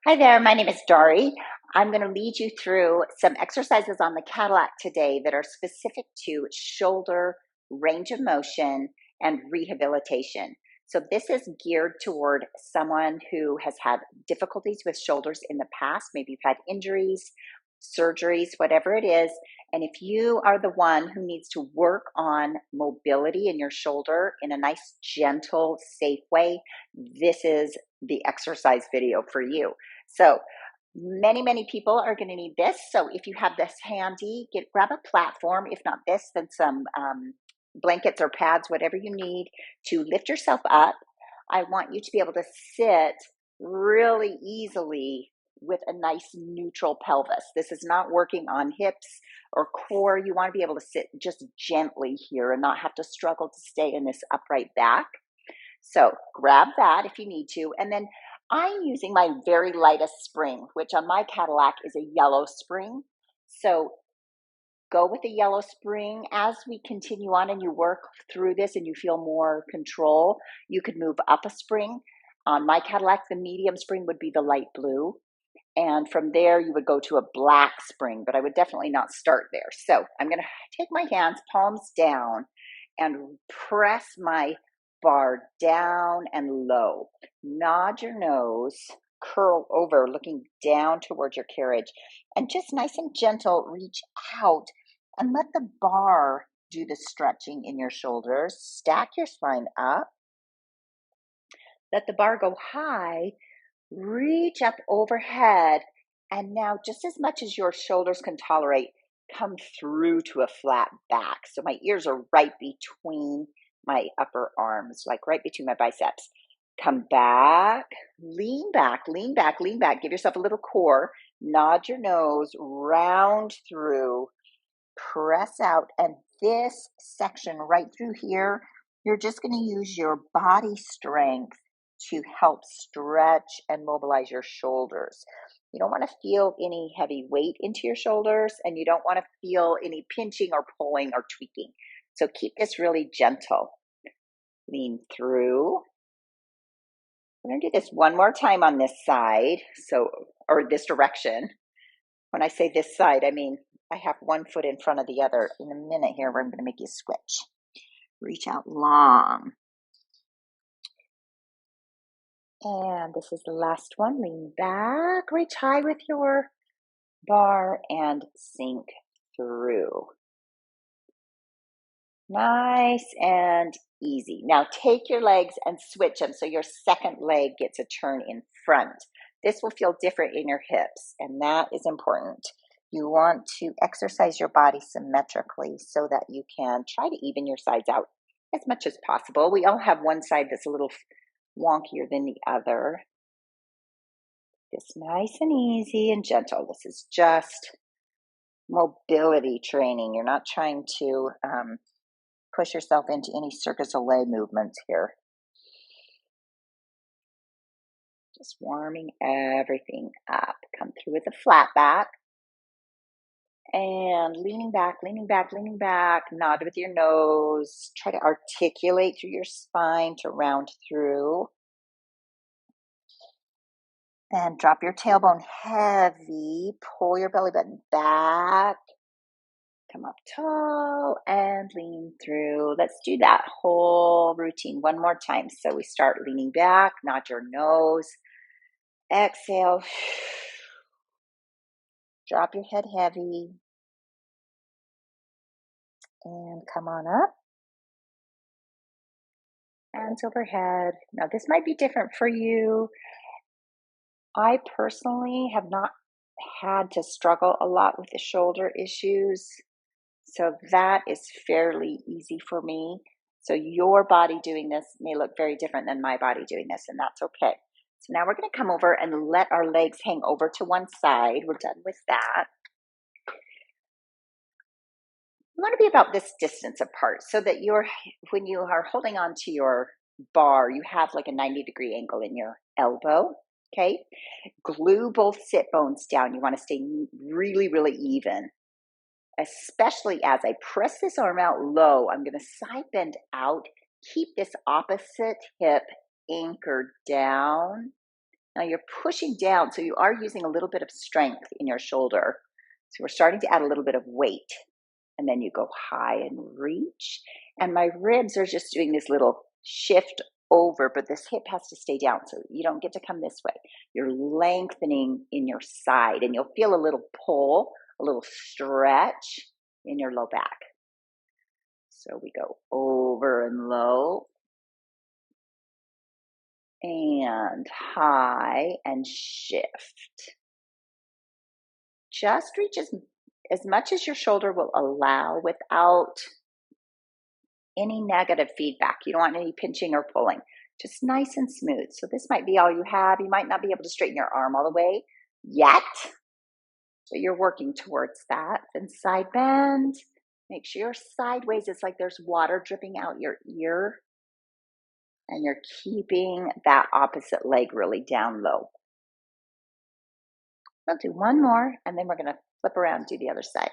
Hi there, my name is Dari. I'm going to lead you through some exercises on the Cadillac today that are specific to shoulder range of motion and rehabilitation. So this is geared toward someone who has had difficulties with shoulders in the past. Maybe you've had injuries, surgeries, whatever it is. And if you are the one who needs to work on mobility in your shoulder in a nice, gentle, safe way, this is the exercise video for you. So many people are going to need this. So if you have this handy, grab a platform. If not this, then some blankets or pads, whatever you need to lift yourself up. I want you to be able to sit really easily with a nice neutral pelvis. This is not working on hips or core. You want to be able to sit just gently here and not have to struggle to stay in this upright back. So grab that if you need to. And then I'm using my very lightest spring, which on my Cadillac is a yellow spring. So go with the yellow spring. As we continue on and you work through this and you feel more control, you could move up a spring. On my Cadillac, the medium spring would be the light blue. And from there, you would go to a black spring, but I would definitely not start there. So I'm going to take my hands, palms down, and press my bar down and low. Nod your nose, curl over, looking down towards your carriage, and just nice and gentle, reach out and let the bar do the stretching in your shoulders. Stack your spine up. Let the bar go high. Reach up overhead, and now just as much as your shoulders can tolerate, come through to a flat back. So my ears are right between my upper arms, like right between my biceps. Come back, lean back, lean back, lean back. Give yourself a little core. Nod your nose, round through, press out. And this section right through here, you're just going to use your body strength to help stretch and mobilize your shoulders. You don't want to feel any heavy weight into your shoulders, and you don't want to feel any pinching or pulling or tweaking. So keep this really gentle. Lean through. We're going to do this one more time on this side, or this direction. When I say this side, I mean I have one foot in front of the other. In a minute here, I'm going to make you switch. Reach out long. And this is the last one. Lean back, reach high with your bar, and sink through. Nice and easy. Now take your legs and switch them so your second leg gets a turn in front. This will feel different in your hips, and that is important. You want to exercise your body symmetrically so that you can try to even your sides out as much as possible. We all have one side that's a little wonkier than the other. Just nice and easy and gentle. This is just mobility training. You're not trying to push yourself into any Circus Soleil movements here. Just warming everything up. Come through with a flat back. And leaning back, leaning back, leaning back. Nod with your nose. Try to articulate through your spine to round through. Then drop your tailbone heavy. Pull your belly button back. Come up tall and lean through. Let's do that whole routine one more time. So we start leaning back. Nod your nose. Exhale. Drop your head heavy. And come on up. Hands overhead. Now this might be different for you. I personally have not had to struggle a lot with the shoulder issues. So that is fairly easy for me. So your body doing this may look very different than my body doing this, and that's okay. So now we're going to come over and let our legs hang over to one side. We're done with that. You want to be about this distance apart so that when you are holding on to your bar, you have like a 90-degree angle in your elbow, okay? Glue both sit bones down. You want to stay really, really even, especially as I press this arm out low. I'm going to side bend out, keep this opposite hip anchored down, Now you're pushing down, so you are using a little bit of strength in your shoulder. So we're starting to add a little bit of weight. And then you go high and reach. And my ribs are just doing this little shift over, but this hip has to stay down. So you don't get to come this way. You're lengthening in your side, and you'll feel a little pull, a little stretch in your low back. So we go over and low, and high and shift. Just reach as much as your shoulder will allow without any negative feedback. You don't want any pinching or pulling. Just nice and smooth. So this might be all you have. You might not be able to straighten your arm all the way yet, but you're working towards that. Then side bend. Make sure you're sideways. It's like there's water dripping out your ear, and you're keeping that opposite leg really down low. We'll do one more, and then we're going to flip around and do the other side.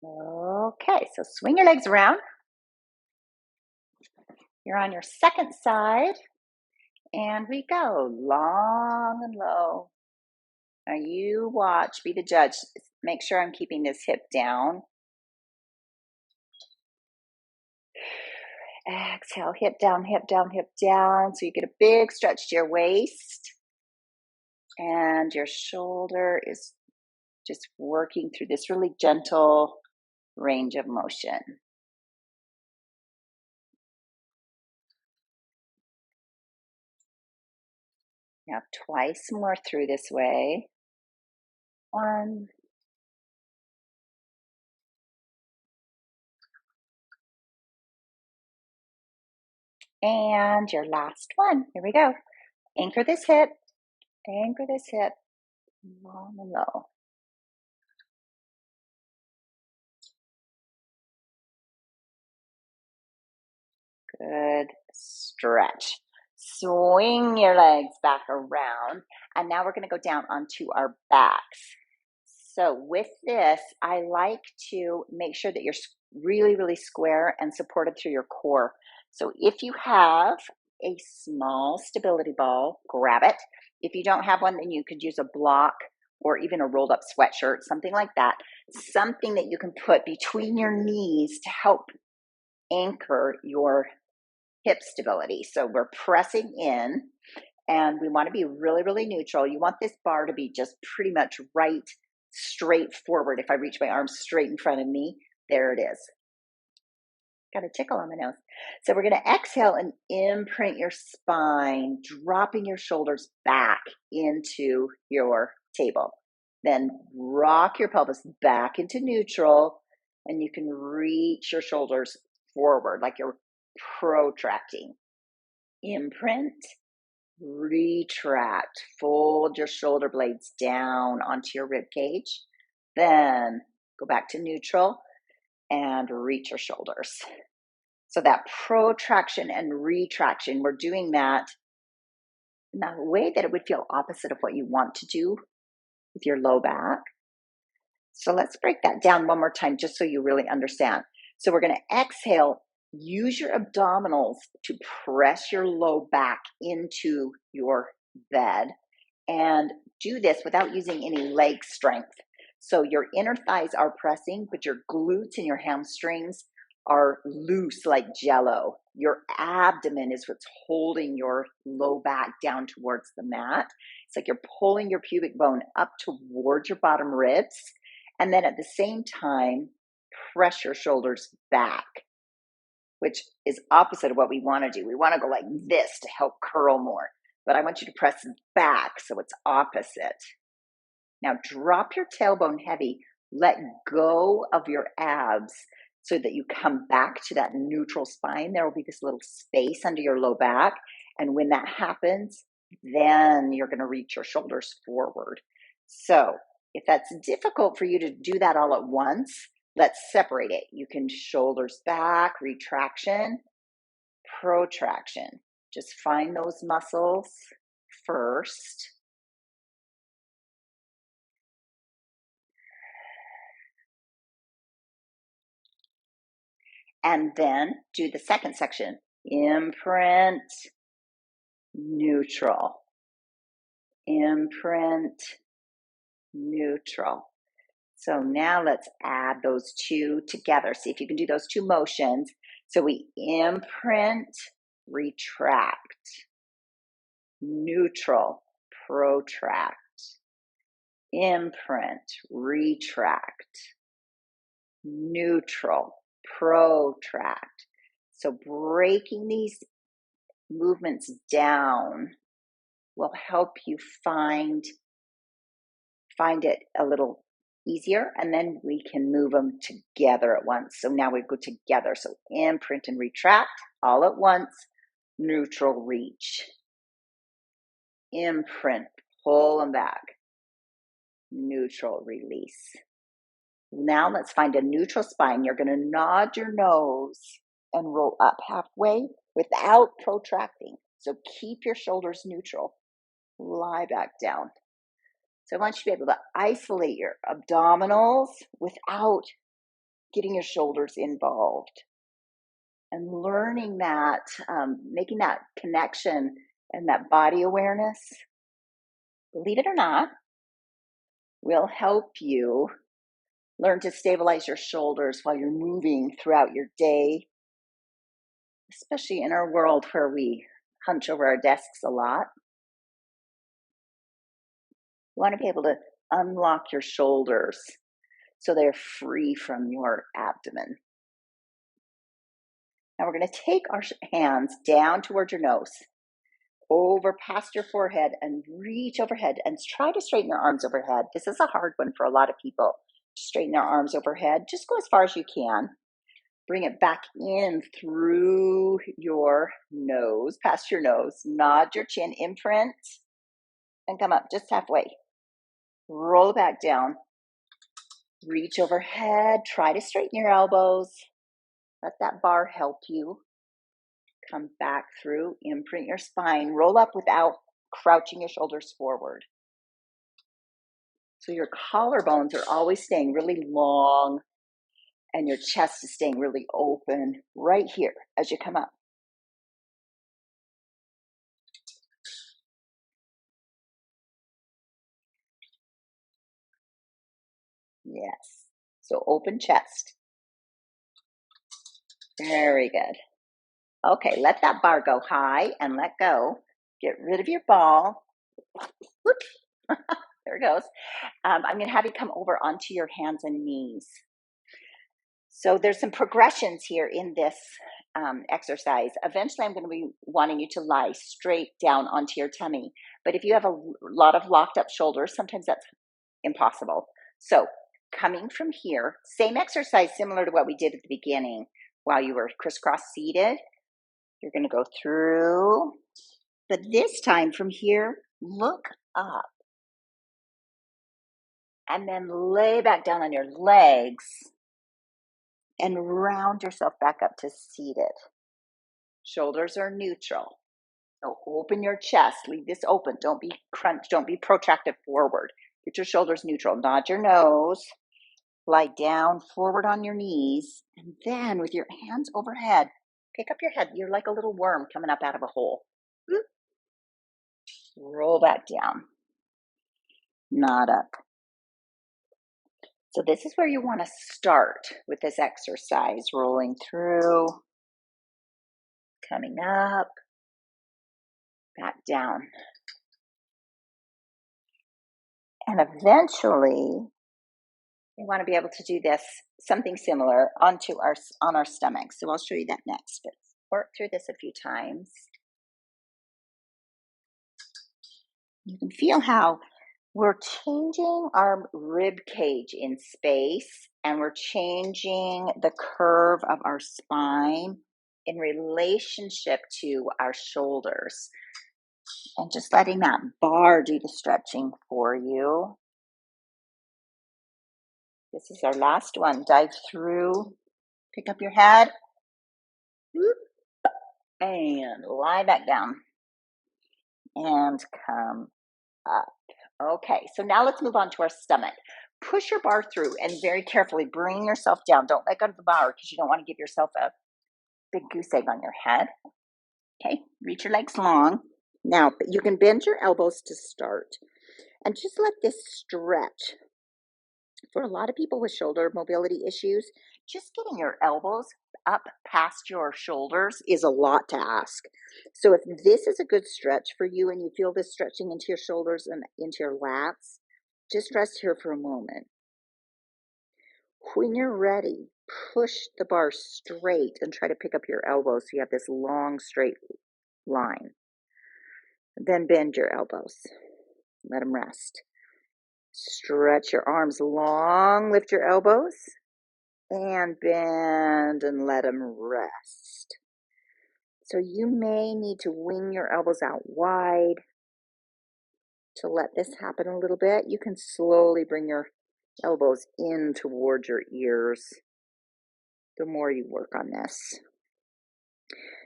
Okay, so swing your legs around. You're on your second side, and we go long and low. Now you watch, be the judge. Make sure I'm keeping this hip down. Exhale, hip down, hip down, hip down. So you get a big stretch to your waist, and your shoulder is just working through this really gentle range of motion. Now twice more through this way. One. And your last one. Here we go. Anchor this hip. Anchor this hip. Long and low. Good stretch. Swing your legs back around. And now we're going to go down onto our backs. So with this, I like to make sure that you're really, really square and supported through your core. So if you have a small stability ball, grab it. If you don't have one, then you could use a block or even a rolled up sweatshirt, something like that. Something that you can put between your knees to help anchor your hip stability. So we're pressing in, and we want to be really, really neutral. You want this bar to be just pretty much right, straight forward. If I reach my arm straight in front of me, there it is. Got a tickle on my nose. So we're going to exhale and imprint your spine, dropping your shoulders back into your table. Then rock your pelvis back into neutral, and you can reach your shoulders forward like you're protracting. Imprint, retract, fold your shoulder blades down onto your rib cage. Then go back to neutral and reach your shoulders. So that protraction and retraction, we're doing that in a way that it would feel opposite of what you want to do with your low back. So let's break that down one more time just so you really understand. So we're going to exhale. Use your abdominals to press your low back into your bed, and do this without using any leg strength. So your inner thighs are pressing, but your glutes and your hamstrings are loose like jello. Your abdomen is what's holding your low back down towards the mat. It's like you're pulling your pubic bone up towards your bottom ribs, and then at the same time, press your shoulders back, which is opposite of what we want to do. We want to go like this to help curl more, but I want you to press back so it's opposite. Now drop your tailbone heavy, let go of your abs so that you come back to that neutral spine. There will be this little space under your low back, and when that happens, then you're going to reach your shoulders forward. So if that's difficult for you to do that all at once, let's separate it. You can shoulders back, retraction, protraction. Just find those muscles first. And then do the second section. Imprint, neutral. Imprint, neutral. So now let's add those two together. See if you can do those two motions. So we imprint, retract, neutral, protract, imprint, retract, neutral, protract. So breaking these movements down will help you find it a little easier, and then we can move them together at once. So now we go together. So imprint and retract all at once. Neutral, reach. Imprint, pull them back. Neutral, release. Now let's find a neutral spine. You're going to nod your nose and roll up halfway without protracting. So keep your shoulders neutral. Lie back down. So I want you to be able to isolate your abdominals without getting your shoulders involved. And learning that, making that connection and that body awareness, believe it or not, will help you learn to stabilize your shoulders while you're moving throughout your day, especially in our world where we hunch over our desks a lot. You want to be able to unlock your shoulders so they're free from your abdomen. Now we're going to take our hands down towards your nose, over past your forehead, and reach overhead and try to straighten your arms overhead. This is a hard one for a lot of people. Straighten their arms overhead. Just go as far as you can. Bring it back in through your nose, past your nose. Nod your chin, imprint, and come up just halfway. Roll it back down. Reach overhead. Try to straighten your elbows. Let that bar help you. Come back through, imprint your spine. Roll up without crouching your shoulders forward. So your collarbones are always staying really long and your chest is staying really open right here as you come up. Yes. So open chest. Very good. Okay, let that bar go high and let go. Get rid of your ball. Whoop. There it goes. I'm going to have you come over onto your hands and knees. So there's some progressions here in this exercise. Eventually, I'm going to be wanting you to lie straight down onto your tummy. But if you have a lot of locked up shoulders, sometimes that's impossible. So coming from here, same exercise similar to what we did at the beginning while you were crisscross seated. You're going to go through, but this time from here, look up. And then lay back down on your legs and round yourself back up to seated. Shoulders are neutral. So open your chest. Leave this open. Don't be crunched. Don't be protracted forward. Get your shoulders neutral. Nod your nose. Lie down forward on your knees. And then with your hands overhead, pick up your head. You're like a little worm coming up out of a hole. Roll back down. Nod up. So this is where you want to start with this exercise. Rolling through, coming up, back down. And eventually, we want to be able to do this, something similar, on our stomach. So I'll show you that next. But work through this a few times. You can feel how we're changing our rib cage in space, and we're changing the curve of our spine in relationship to our shoulders. And just letting that bar do the stretching for you. This is our last one. Dive through, pick up your head, and lie back down. And come up. Okay, so now let's move on to our stomach. push your bar through and very carefully bring yourself down. Don't let go of the bar because you don't want to give yourself a big goose egg on your head. Okay, reach your legs long. Now, you can bend your elbows to start and just let this stretch. For a lot of people with shoulder mobility issues, just getting your elbows up past your shoulders is a lot to ask. So if this is a good stretch for you and you feel this stretching into your shoulders and into your lats, just rest here for a moment. When you're ready, push the bar straight and try to pick up your elbows so you have this long, straight line. Then bend your elbows. Let them rest. Stretch your arms long, lift your elbows, and bend and let them rest. So you may need to wing your elbows out wide to let this happen a little bit. You can slowly bring your elbows in towards your ears the more you work on this.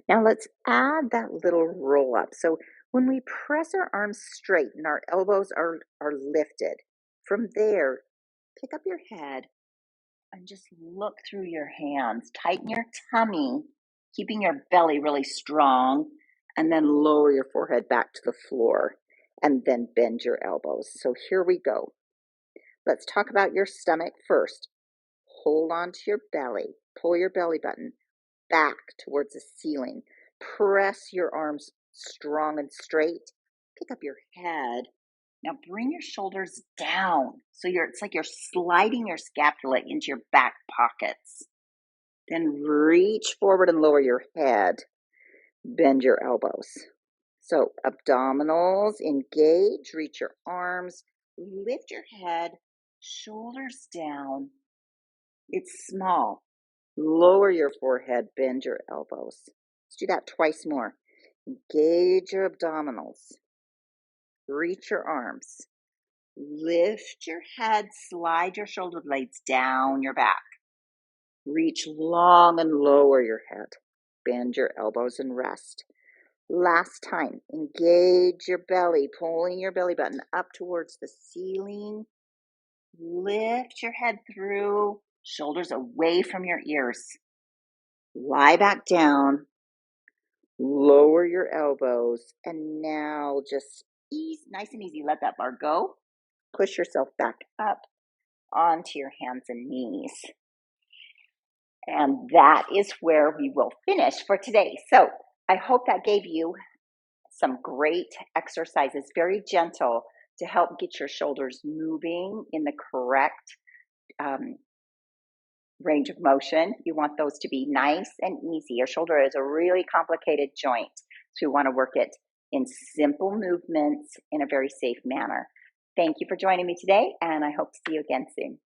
Now let's add that little roll up. So when we press our arms straight and our elbows are lifted, from there, pick up your head and just look through your hands. Tighten your tummy, keeping your belly really strong, and then lower your forehead back to the floor, and then bend your elbows. So here we go. Let's talk about your stomach first. Hold on to your belly. Pull your belly button back towards the ceiling. Press your arms strong and straight. Pick up your head. Now bring your shoulders down. So it's like you're sliding your scapula into your back pockets. Then reach forward and lower your head. Bend your elbows. So abdominals, engage, reach your arms, lift your head, shoulders down. It's small. Lower your forehead, bend your elbows. Let's do that twice more. Engage your abdominals. Reach your arms. Lift your head, slide your shoulder blades down your back. Reach long and lower your head. Bend your elbows and rest. Last time, engage your belly, pulling your belly button up towards the ceiling. Lift your head through, shoulders away from your ears. Lie back down. Lower your elbows, and now just ease, nice and easy, let that bar go. Push yourself back up onto your hands and knees. And that is where we will finish for today. So I hope that gave you some great exercises, very gentle, to help get your shoulders moving in the correct range of motion. You want those to be nice and easy. Your shoulder is a really complicated joint, so you want to work it in simple movements in a very safe manner. Thank you for joining me today, and I hope to see you again soon.